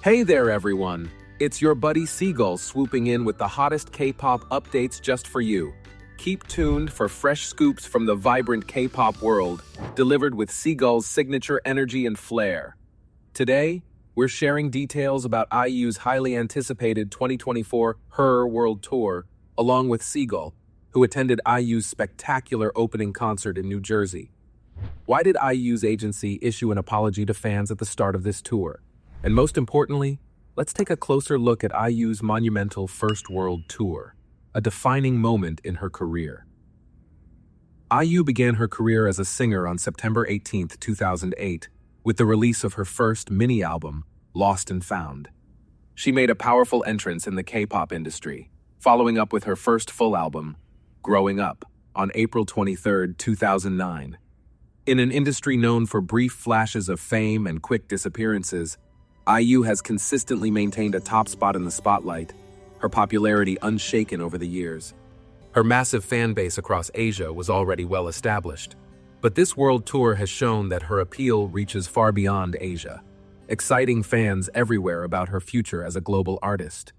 Hey there, everyone! It's your buddy Seagull swooping in with the hottest K-pop updates just for you. Keep tuned for fresh scoops from the vibrant K-pop world, delivered with Seagull's signature energy and flair. Today, we're sharing details about IU's highly anticipated 2024 Her World Tour, along with Seagull, who attended IU's spectacular opening concert in New Jersey. Why did IU's agency issue an apology to fans at the start of this tour? And most importantly, let's take a closer look at IU's monumental First World Tour, a defining moment in her career. IU began her career as a singer on September 18, 2008, with the release of her first mini-album, Lost and Found. She made a powerful entrance in the K-pop industry, following up with her first full album, Growing Up, on April 23, 2009. In an industry known for brief flashes of fame and quick disappearances, IU has consistently maintained a top spot in the spotlight, her popularity unshaken over the years. Her massive fan base across Asia was already well established, but this world tour has shown that her appeal reaches far beyond Asia, exciting fans everywhere about her future as a global artist.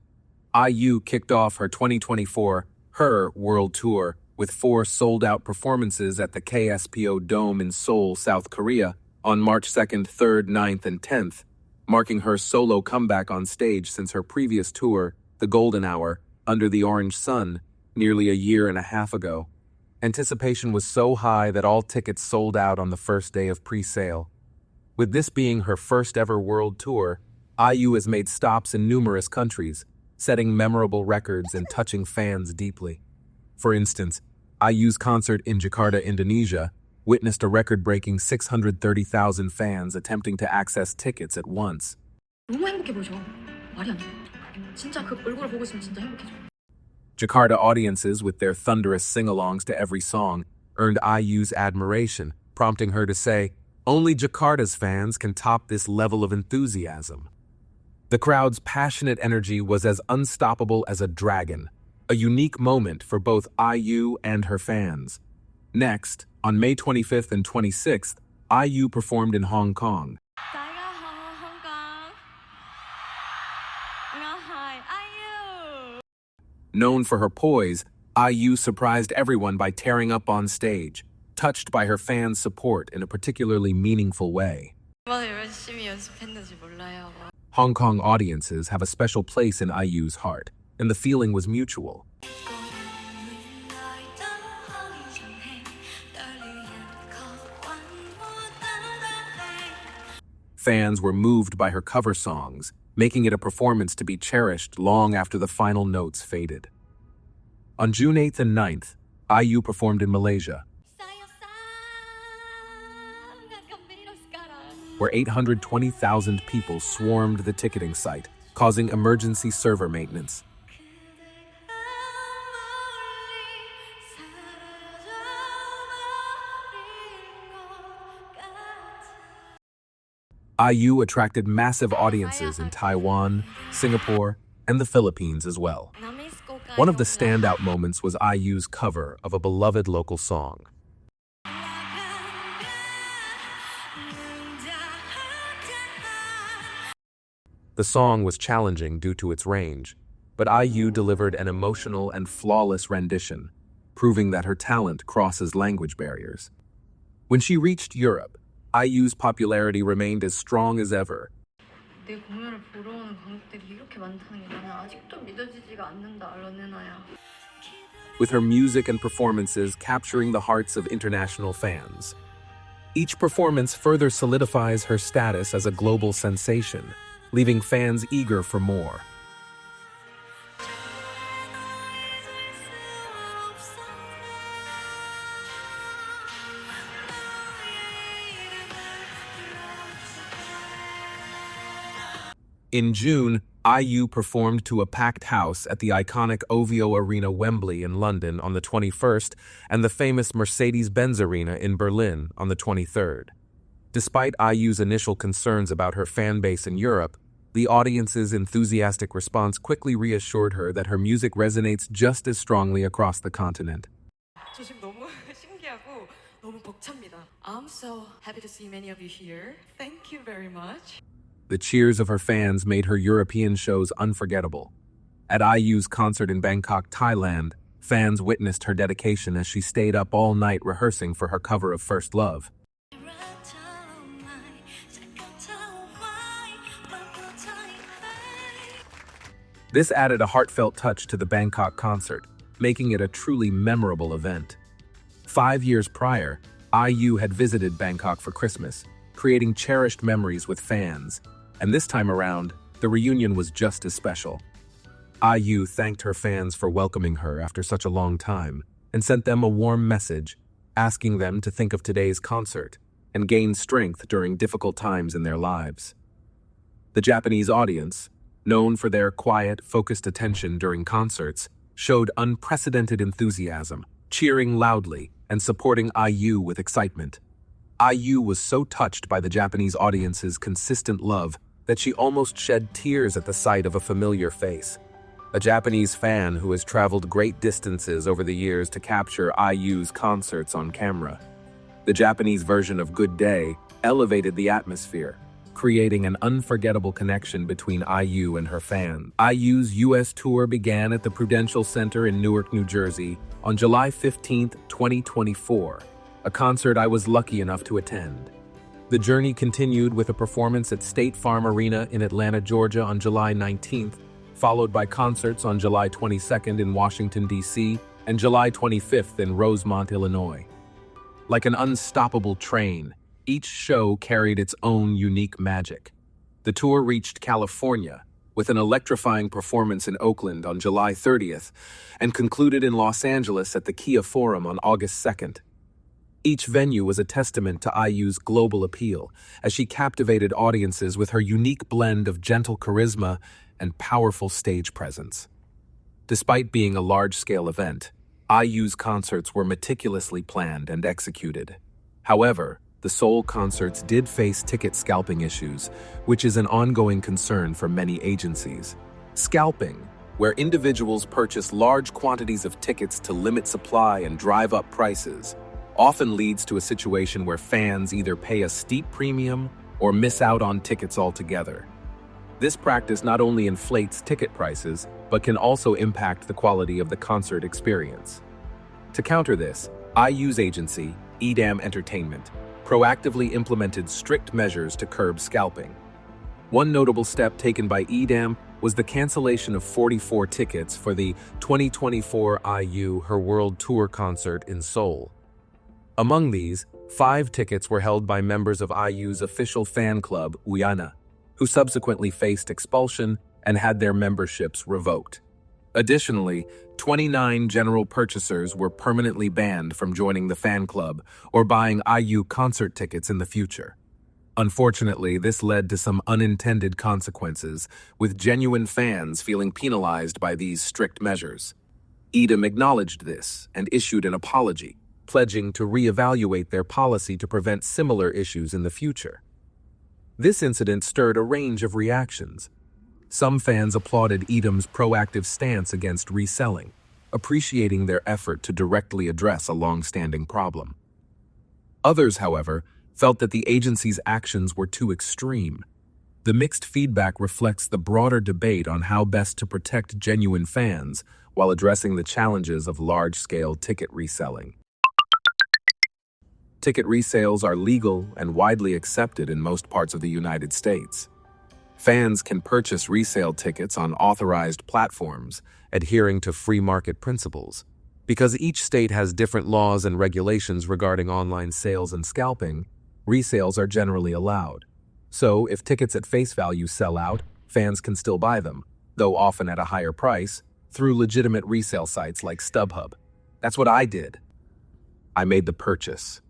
IU kicked off her 2024 Her World Tour with 4 sold-out performances at the KSPO Dome in Seoul, South Korea, on March 2nd, 3rd, 9th, and 10th, marking her solo comeback on stage since her previous tour, The Golden Hour, Under the Orange Sun, nearly a year and a half ago. Anticipation was so high that all tickets sold out on the first day of pre-sale. With this being her first ever world tour, IU has made stops in numerous countries, setting memorable records and touching fans deeply. For instance, IU's concert in Jakarta, Indonesia, witnessed a record-breaking 630,000 fans attempting to access tickets at once. Jakarta audiences, with their thunderous sing-alongs to every song, earned IU's admiration, prompting her to say, "Only Jakarta's fans can top this level of enthusiasm." The crowd's passionate energy was as unstoppable as a dragon, a unique moment for both IU and her fans. Next, on May 25th and 26th, IU performed in Hong Kong. Known for her poise, IU surprised everyone by tearing up on stage, touched by her fans' support in a particularly meaningful way. Hong Kong audiences have a special place in IU's heart, and the feeling was mutual. Fans were moved by her cover songs, making it a performance to be cherished long after the final notes faded. On June 8th and 9th, IU performed in Malaysia, where 820,000 people swarmed the ticketing site, causing emergency server maintenance. IU attracted massive audiences in Taiwan, Singapore, and the Philippines as well. One of the standout moments was IU's cover of a beloved local song. The song was challenging due to its range, but IU delivered an emotional and flawless rendition, proving that her talent crosses language barriers. When she reached Europe, IU's popularity remained as strong as ever. With her music and performances capturing the hearts of international fans. Each performance further solidifies her status as a global sensation, leaving fans eager for more. In June, IU performed to a packed house at the iconic OVO Arena Wembley in London on the 21st and the famous Mercedes-Benz Arena in Berlin on the 23rd. Despite IU's initial concerns about her fan base in Europe, the audience's enthusiastic response quickly reassured her that her music resonates just as strongly across the continent. I'm so happy to see many of you here. Thank you very much. The cheers of her fans made her European shows unforgettable. At IU's concert in Bangkok, Thailand, fans witnessed her dedication as she stayed up all night rehearsing for her cover of First Love. This added a heartfelt touch to the Bangkok concert, making it a truly memorable event. 5 years prior, IU had visited Bangkok for Christmas, creating cherished memories with fans, and this time around, the reunion was just as special. IU thanked her fans for welcoming her after such a long time and sent them a warm message, asking them to think of today's concert and gain strength during difficult times in their lives. The Japanese audience, known for their quiet, focused attention during concerts, showed unprecedented enthusiasm, cheering loudly and supporting IU with excitement. IU was so touched by the Japanese audience's consistent love that she almost shed tears at the sight of a familiar face. A Japanese fan who has traveled great distances over the years to capture IU's concerts on camera. The Japanese version of Good Day elevated the atmosphere, creating an unforgettable connection between IU and her fans. IU's U.S. tour began at the Prudential Center in Newark, New Jersey on July 15, 2024, a concert I was lucky enough to attend. The journey continued with a performance at State Farm Arena in Atlanta, Georgia on July 19th, followed by concerts on July 22nd in Washington, D.C., and July 25th in Rosemont, Illinois. Like an unstoppable train, each show carried its own unique magic. The tour reached California with an electrifying performance in Oakland on July 30th and concluded in Los Angeles at the Kia Forum on August 2nd. Each venue was a testament to IU's global appeal as she captivated audiences with her unique blend of gentle charisma and powerful stage presence. Despite being a large-scale event, IU's concerts were meticulously planned and executed. However, the Seoul concerts did face ticket scalping issues, which is an ongoing concern for many agencies. Scalping, where individuals purchase large quantities of tickets to limit supply and drive up prices, often leads to a situation where fans either pay a steep premium or miss out on tickets altogether. This practice not only inflates ticket prices, but can also impact the quality of the concert experience. To counter this, IU's agency, EDAM Entertainment, proactively implemented strict measures to curb scalping. One notable step taken by EDAM was the cancellation of 44 tickets for the 2024 IU Her World Tour concert in Seoul. Among these, 5 tickets were held by members of IU's official fan club, Uyana, who subsequently faced expulsion and had their memberships revoked. Additionally, 29 general purchasers were permanently banned from joining the fan club or buying IU concert tickets in the future. Unfortunately, this led to some unintended consequences, with genuine fans feeling penalized by these strict measures. EDAM acknowledged this and issued an apology, pledging to reevaluate their policy to prevent similar issues in the future. This incident stirred a range of reactions. Some fans applauded EDAM's proactive stance against reselling, appreciating their effort to directly address a long-standing problem. Others, however, felt that the agency's actions were too extreme. The mixed feedback reflects the broader debate on how best to protect genuine fans while addressing the challenges of large-scale ticket reselling. Ticket resales are legal and widely accepted in most parts of the United States. Fans can purchase resale tickets on authorized platforms, adhering to free market principles. Because each state has different laws and regulations regarding online sales and scalping, resales are generally allowed. So, if tickets at face value sell out, fans can still buy them, though often at a higher price, through legitimate resale sites like StubHub. That's what I did. I made the purchase.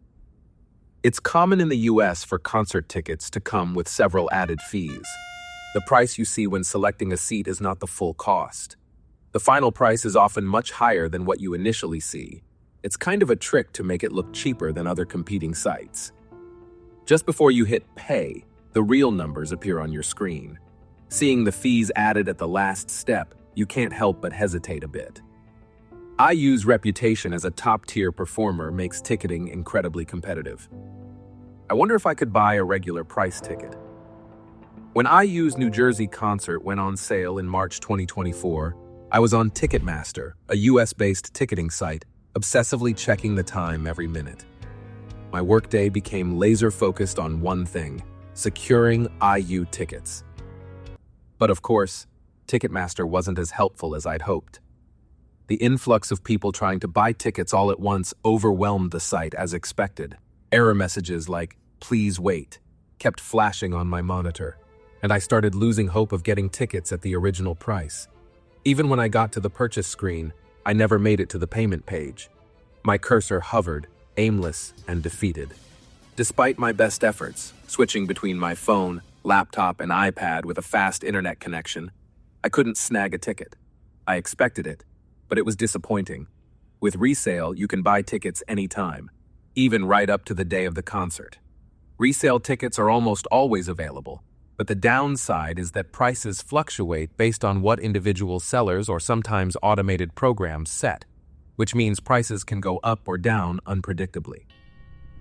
It's common in the US for concert tickets to come with several added fees. The price you see when selecting a seat is not the full cost. The final price is often much higher than what you initially see. It's kind of a trick to make it look cheaper than other competing sites. Just before you hit pay, the real numbers appear on your screen. Seeing the fees added at the last step, you can't help but hesitate a bit. IU's reputation as a top-tier performer makes ticketing incredibly competitive. I wonder if I could buy a regular price ticket. When IU's New Jersey concert went on sale in March 2024, I was on Ticketmaster, a US-based ticketing site, obsessively checking the time every minute. My workday became laser-focused on one thing: securing IU tickets. But of course, Ticketmaster wasn't as helpful as I'd hoped. The influx of people trying to buy tickets all at once overwhelmed the site as expected. Error messages like, "Please wait," kept flashing on my monitor, and I started losing hope of getting tickets at the original price. Even when I got to the purchase screen, I never made it to the payment page. My cursor hovered, aimless and defeated. Despite my best efforts, switching between my phone, laptop, and iPad with a fast internet connection, I couldn't snag a ticket. I expected it, but it was disappointing. With Resale, you can buy tickets anytime, even right up to the day of the concert. Resale tickets are almost always available, but the downside is that prices fluctuate based on what individual sellers or sometimes automated programs set, which means prices can go up or down unpredictably.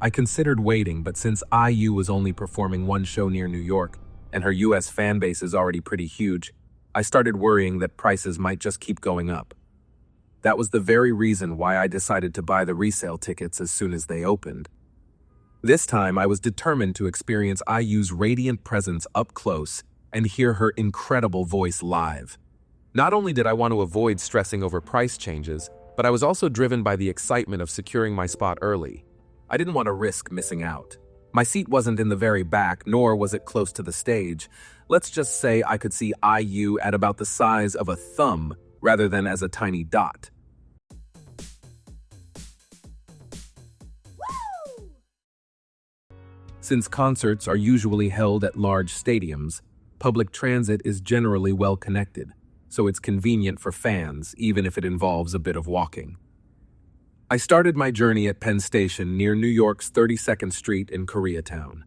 I considered waiting, but since IU was only performing one show near New York, and her US fan base is already pretty huge, I started worrying that prices might just keep going up. That was the very reason why I decided to buy the Resale tickets as soon as they opened. This time, I was determined to experience IU's radiant presence up close and hear her incredible voice live. Not only did I want to avoid stressing over price changes, but I was also driven by the excitement of securing my spot early. I didn't want to risk missing out. My seat wasn't in the very back, nor was it close to the stage. Let's just say I could see IU at about the size of a thumb rather than as a tiny dot. Since concerts are usually held at large stadiums, public transit is generally well connected, so it's convenient for fans, even if it involves a bit of walking. I started my journey at Penn Station near New York's 32nd Street in Koreatown.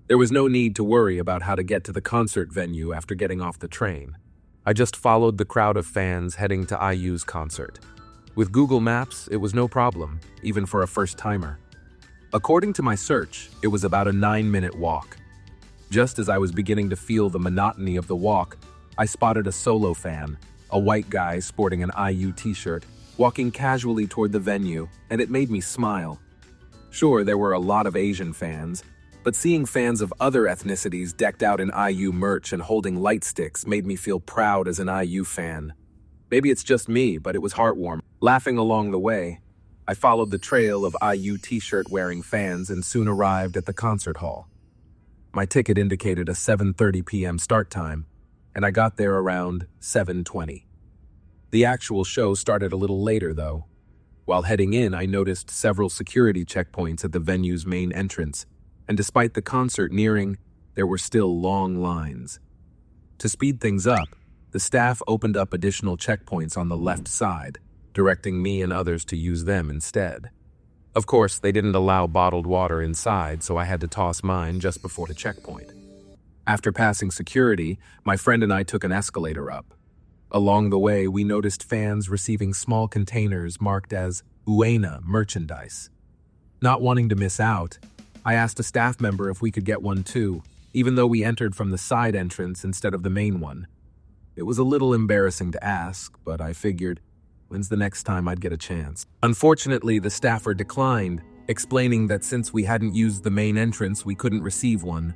There was no need to worry about how to get to the concert venue after getting off the train. I just followed the crowd of fans heading to IU's concert. With Google Maps, it was no problem, even for a first-timer. According to my search, it was about a 9-minute walk. Just as I was beginning to feel the monotony of the walk, I spotted a solo fan, a white guy sporting an IU t-shirt, walking casually toward the venue, and it made me smile. Sure, there were a lot of Asian fans, but seeing fans of other ethnicities decked out in IU merch and holding light sticks made me feel proud as an IU fan. Maybe it's just me, but it was heartwarming. Laughing along the way, I followed the trail of IU t-shirt wearing fans and soon arrived at the concert hall. My ticket indicated a 7:30 p.m. start time, and I got there around 7:20. The actual show started a little later, though. While heading in, I noticed several security checkpoints at the venue's main entrance, and despite the concert nearing, there were still long lines. To speed things up, the staff opened up additional checkpoints on the left side, directing me and others to use them instead. Of course, they didn't allow bottled water inside, so I had to toss mine just before the checkpoint. After passing security, my friend and I took an escalator up. Along the way, we noticed fans receiving small containers marked as UENA merchandise. Not wanting to miss out, I asked a staff member if we could get one too, even though we entered from the side entrance instead of the main one. It was a little embarrassing to ask, but I figured, when's the next time I'd get a chance? Unfortunately, the staffer declined, explaining that since we hadn't used the main entrance, we couldn't receive one.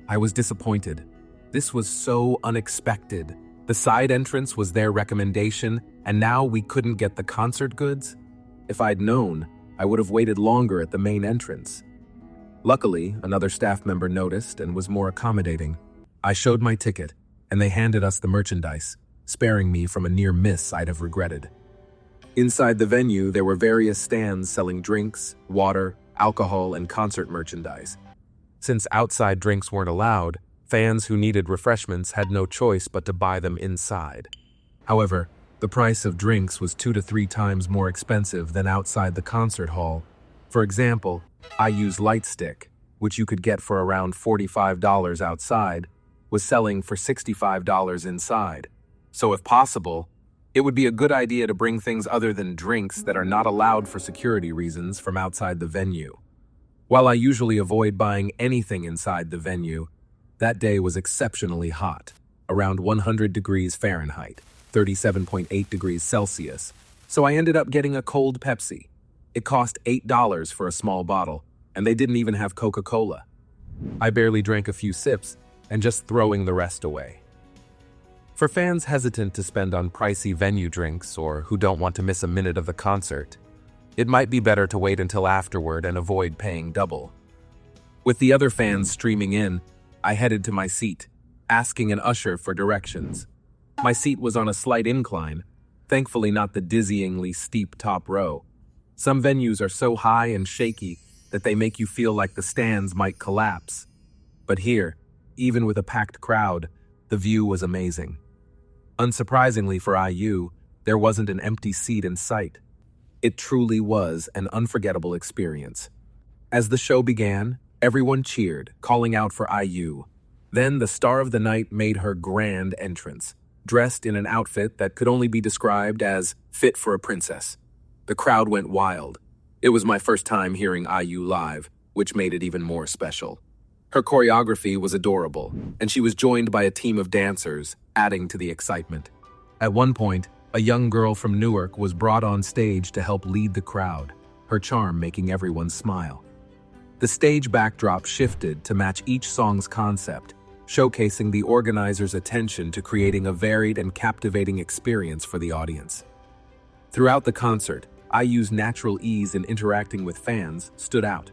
I was disappointed. This was so unexpected. The side entrance was their recommendation, and now we couldn't get the concert goods? If I'd known, I would have waited longer at the main entrance. Luckily, another staff member noticed and was more accommodating. I showed my ticket, and they handed us the merchandise, sparing me from a near miss I'd have regretted. Inside the venue, there were various stands selling drinks, water, alcohol, and concert merchandise. Since outside drinks weren't allowed, fans who needed refreshments had no choice but to buy them inside. However, the price of drinks was 2 to 3 times more expensive than outside the concert hall. For example, IU's Light Stick, which you could get for around $45 outside, was selling for $65 inside. So if possible, it would be a good idea to bring things other than drinks that are not allowed for security reasons from outside the venue. While I usually avoid buying anything inside the venue, That day was exceptionally hot, around 100 degrees Fahrenheit, 37.8 degrees Celsius, so I ended up getting a cold Pepsi. It cost $8 for a small bottle, and they didn't even have Coca-Cola. I barely drank a few sips and just throwing the rest away. For fans hesitant to spend on pricey venue drinks or who don't want to miss a minute of the concert, it might be better to wait until afterward and avoid paying double. With the other fans streaming in, I headed to my seat, asking an usher for directions. My seat was on a slight incline, thankfully not the dizzyingly steep top row. Some venues are so high and shaky that they make you feel like the stands might collapse. But here, even with a packed crowd, the view was amazing. Unsurprisingly for IU, there wasn't an empty seat in sight. It truly was an unforgettable experience. As the show began, everyone cheered, calling out for IU. Then the star of the night made her grand entrance, dressed in an outfit that could only be described as fit for a princess. The crowd went wild. It was my first time hearing IU live, which made it even more special. Her choreography was adorable, and she was joined by a team of dancers, adding to the excitement. At one point, a young girl from Newark was brought on stage to help lead the crowd, her charm making everyone smile. The stage backdrop shifted to match each song's concept, showcasing the organizers' attention to creating a varied and captivating experience for the audience. Throughout the concert, IU's natural ease in interacting with fans stood out.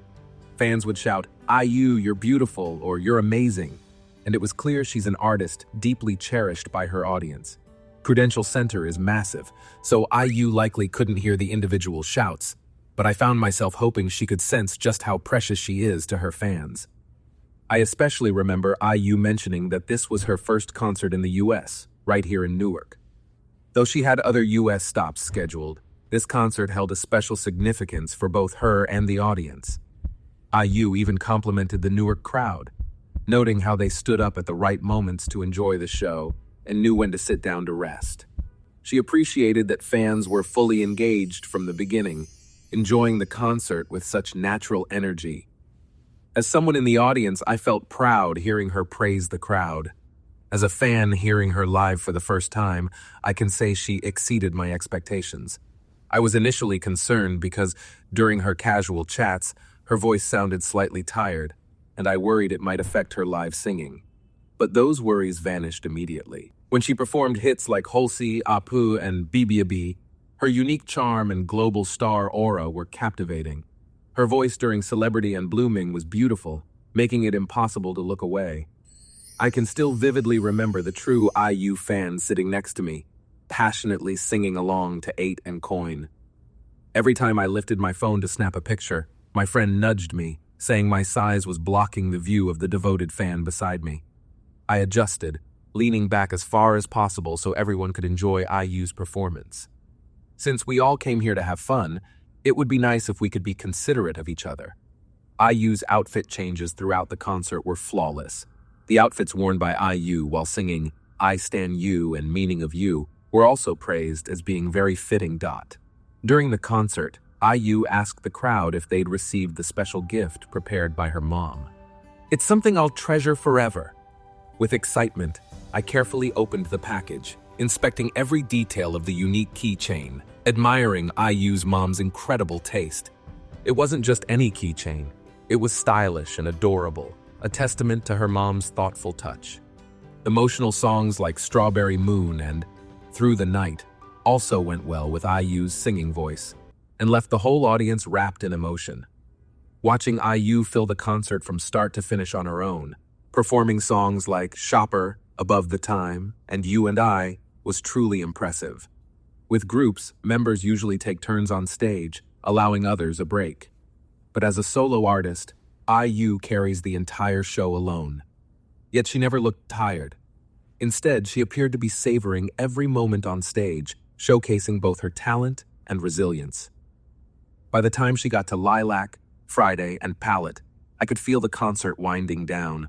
Fans would shout, "IU, you're beautiful," or "You're amazing," and it was clear she's an artist deeply cherished by her audience. Prudential Center is massive, so IU likely couldn't hear the individual shouts, but I found myself hoping she could sense just how precious she is to her fans. I especially remember IU mentioning that this was her first concert in the US, right here in Newark. Though she had other US stops scheduled, this concert held a special significance for both her and the audience. IU even complimented the Newark crowd, noting how they stood up at the right moments to enjoy the show and knew when to sit down to rest. She appreciated that fans were fully engaged from the beginning, enjoying the concert with such natural energy. As someone in the audience, I felt proud hearing her praise the crowd. As a fan hearing her live for the first time, I can say she exceeded my expectations. I was initially concerned because during her casual chats, her voice sounded slightly tired, and I worried it might affect her live singing. But those worries vanished immediately. When she performed hits like Holsey, Apu, and Bibiabi, her unique charm and global star aura were captivating. Her voice during Celebrity and Blooming was beautiful, making it impossible to look away. I can still vividly remember the true IU fan sitting next to me, passionately singing along to 8 and Coin. Every time I lifted my phone to snap a picture, my friend nudged me, saying my size was blocking the view of the devoted fan beside me. I adjusted, leaning back as far as possible so everyone could enjoy IU's performance. Since we all came here to have fun, it would be nice if we could be considerate of each other. IU's outfit changes throughout the concert were flawless. The outfits worn by IU while singing "I Stand You" and "Meaning of You" were also praised as being very fitting. During the concert, IU asked the crowd if they'd received the special gift prepared by her mom. "It's something I'll treasure forever." With excitement, I carefully opened the package, inspecting every detail of the unique keychain, admiring IU's mom's incredible taste. It wasn't just any keychain. It was stylish and adorable, a testament to her mom's thoughtful touch. Emotional songs like "Strawberry Moon" and "Through the Night" also went well with IU's singing voice and left the whole audience wrapped in emotion. Watching IU fill the concert from start to finish on her own, performing songs like "Shopper," "Above the Time," and "You and I" was truly impressive. With groups, members usually take turns on stage, allowing others a break. But as a solo artist, IU carries the entire show alone. Yet she never looked tired. Instead, she appeared to be savoring every moment on stage, showcasing both her talent and resilience. By the time she got to Lilac, Friday, and Palette, I could feel the concert winding down.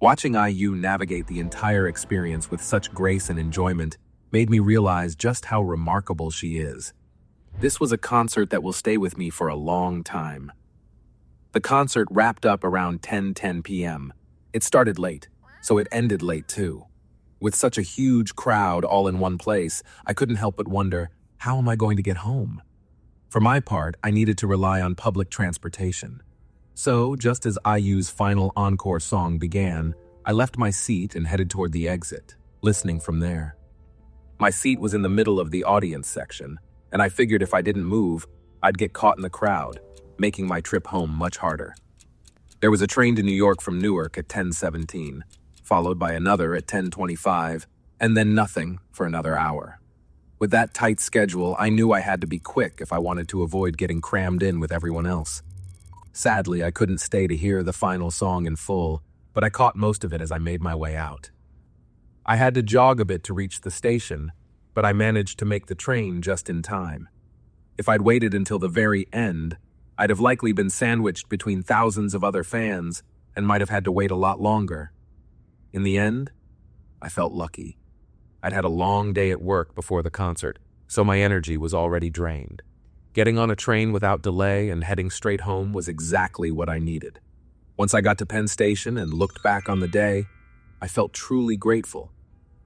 Watching IU navigate the entire experience with such grace and enjoyment made me realize just how remarkable she is. This was a concert that will stay with me for a long time. The concert wrapped up around 10:10 p.m., It started late, so it ended late too. With such a huge crowd all in one place, I couldn't help but wonder, how am I going to get home? For my part, I needed to rely on public transportation. So, just as IU's final encore song began, I left my seat and headed toward the exit, listening from there. My seat was in the middle of the audience section, and I figured if I didn't move, I'd get caught in the crowd, making my trip home much harder. There was a train to New York from Newark at 10:17, followed by another at 10:25, and then nothing for another hour. With that tight schedule, I knew I had to be quick if I wanted to avoid getting crammed in with everyone else. Sadly, I couldn't stay to hear the final song in full, but I caught most of it as I made my way out. I had to jog a bit to reach the station, but I managed to make the train just in time. If I'd waited until the very end, I'd have likely been sandwiched between thousands of other fans and might have had to wait a lot longer. In the end, I felt lucky. I'd had a long day at work before the concert, so my energy was already drained. Getting on a train without delay and heading straight home was exactly what I needed. Once I got to Penn Station and looked back on the day, I felt truly grateful.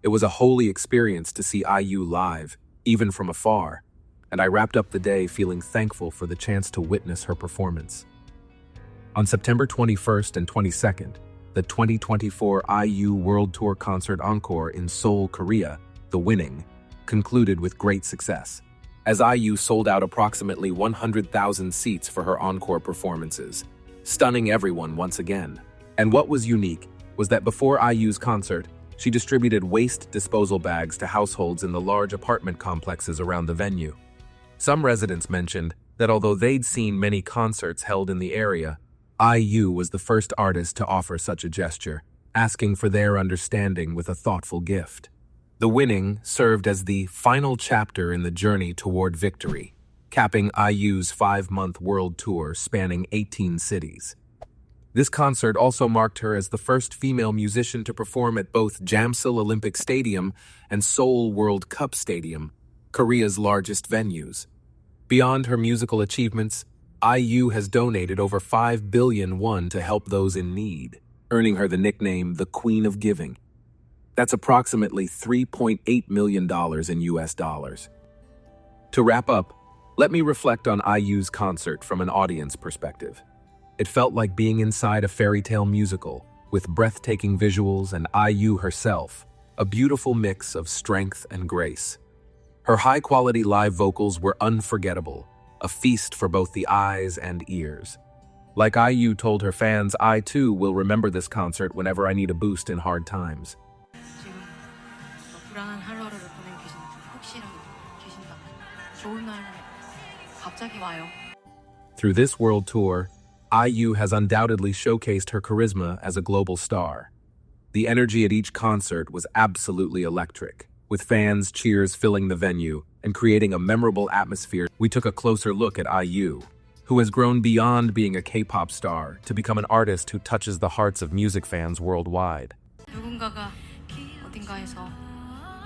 It was a holy experience to see IU live, even from afar, and I wrapped up the day feeling thankful for the chance to witness her performance. On September 21st and 22nd, the 2024 IU World Tour Concert Encore in Seoul, Korea, The Winning, concluded with great success, as IU sold out approximately 100,000 seats for her encore performances, stunning everyone once again. And what was unique was that before IU's concert, she distributed waste disposal bags to households in the large apartment complexes around the venue. Some residents mentioned that although they'd seen many concerts held in the area, IU was the first artist to offer such a gesture, asking for their understanding with a thoughtful gift. The Winning served as the final chapter in the journey toward victory, capping IU's 5-month world tour spanning 18 cities. This concert also marked her as the first female musician to perform at both Jamsil Olympic Stadium and Seoul World Cup Stadium, Korea's largest venues. Beyond her musical achievements, IU has donated over 5 billion won to help those in need, earning her the nickname the Queen of Giving. That's approximately $3.8 million in US dollars. To wrap up, let me reflect on IU's concert from an audience perspective. It felt like being inside a fairy tale musical, with breathtaking visuals and IU herself, a beautiful mix of strength and grace. Her high-quality live vocals were unforgettable, a feast for both the eyes and ears. Like IU told her fans, I too will remember this concert whenever I need a boost in hard times. 불안한 하루하루를 보내고 계신지 혹시라도 계신다면 좋은 날 갑자기 와요. Through this world tour, IU has undoubtedly showcased her charisma as a global star. The energy at each concert was absolutely electric, with fans' cheers filling the venue and creating a memorable atmosphere. We took a closer look at IU, who has grown beyond being a K-pop star to become an artist who touches the hearts of music fans worldwide. 누군가가 어딘가에서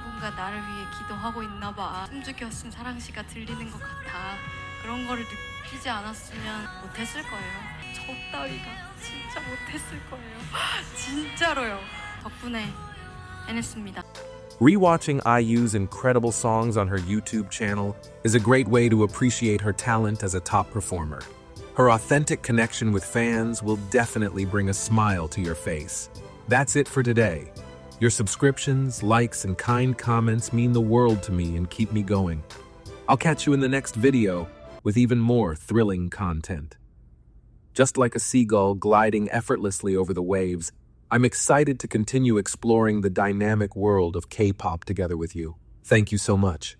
누군가 나를 위해 기도하고 있나 봐. 숨죽였음 사랑시가 들리는 것 같아. 그런 거를 느끼지 않았으면 못했을 거예요. 저 따위가 진짜 못했을 거예요. 진짜로요. 덕분에 해냈습니다. Rewatching IU's incredible songs on her YouTube channel is a great way to appreciate her talent as a top performer. Her authentic connection with fans will definitely bring a smile to your face. That's it for today. Your subscriptions, likes, and kind comments mean the world to me and keep me going. I'll catch you in the next video with even more thrilling content. Just like a seagull gliding effortlessly over the waves, I'm excited to continue exploring the dynamic world of K-pop together with you. Thank you so much.